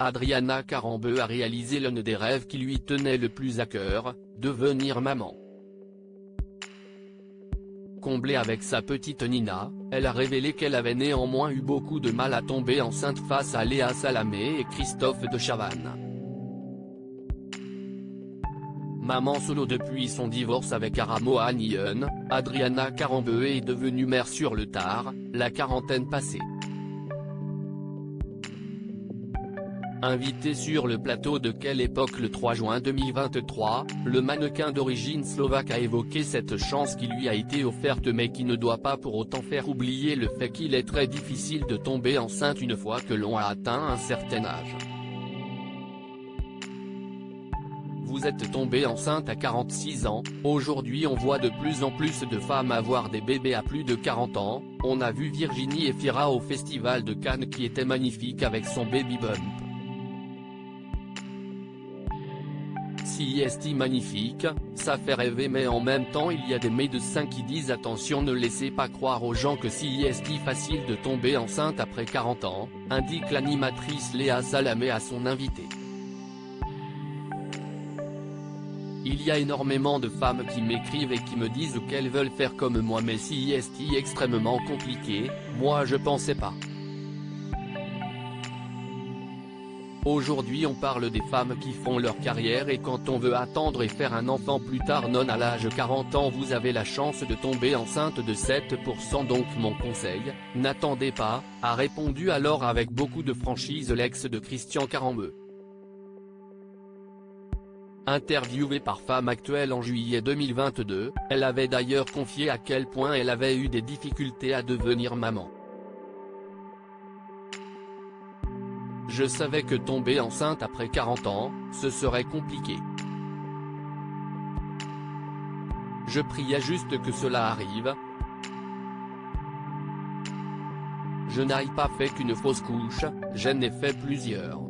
Adriana Carambeu a réalisé l'un des rêves qui lui tenait le plus à cœur, devenir maman. Comblée avec sa petite Nina, elle a révélé qu'elle avait néanmoins eu beaucoup de mal à tomber enceinte face à Léa Salamé et Christophe de Chavannes. Maman solo depuis son divorce avec Aramoa Nyon, Adriana Carambeu est devenue mère sur le tard, la quarantaine passée. Invité sur le plateau de Quelle époque le 3 juin 2023, le mannequin d'origine slovaque a évoqué cette chance qui lui a été offerte mais qui ne doit pas pour autant faire oublier le fait qu'il est très difficile de tomber enceinte une fois que l'on a atteint un certain âge. Vous êtes tombée enceinte à 46 ans, aujourd'hui on voit de plus en plus de femmes avoir des bébés à plus de 40 ans, on a vu Virginie Efira au festival de Cannes qui était magnifique avec son baby bump. Si est magnifique, ça fait rêver mais en même temps il y a des médecins qui disent attention ne laissez pas croire aux gens que si est facile de tomber enceinte après 40 ans, indique l'animatrice Léa Salamé à son invité. Il y a énormément de femmes qui m'écrivent et qui me disent qu'elles veulent faire comme moi mais si est extrêmement compliqué, moi je pensais pas. Aujourd'hui on parle des femmes qui font leur carrière et quand on veut attendre et faire un enfant plus tard non à l'âge 40 ans vous avez la chance de tomber enceinte de 7% donc mon conseil, n'attendez pas, a répondu alors avec beaucoup de franchise l'ex de Christian Carambeu. Interviewée par Femme Actuelle en juillet 2022, elle avait d'ailleurs confié à quel point elle avait eu des difficultés à devenir maman. Je savais que tomber enceinte après 40 ans, ce serait compliqué. Je priais juste que cela arrive. Je n'ai pas fait qu'une fausse couche, j'en ai fait plusieurs.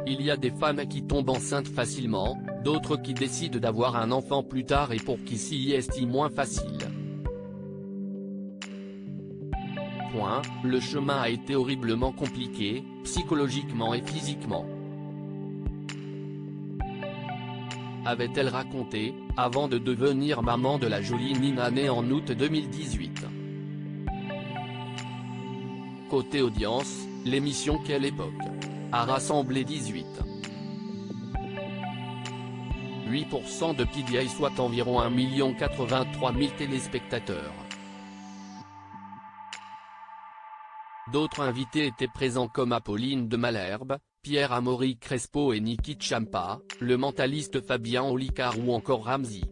Il y a des femmes qui tombent enceintes facilement, d'autres qui décident d'avoir un enfant plus tard et pour qui ci est moins facile. Le chemin a été horriblement compliqué, psychologiquement et physiquement. Avait-elle raconté, avant de devenir maman de la jolie Nina née en août 2018. Côté audience, l'émission Quelle époque a rassemblé 8% de PDA soit environ 1 083 000 téléspectateurs. D'autres invités étaient présents comme Apolline de Malherbe, Pierre Amaury Crespo et Niki Champa, le mentaliste Fabien Olicard ou encore Ramzy.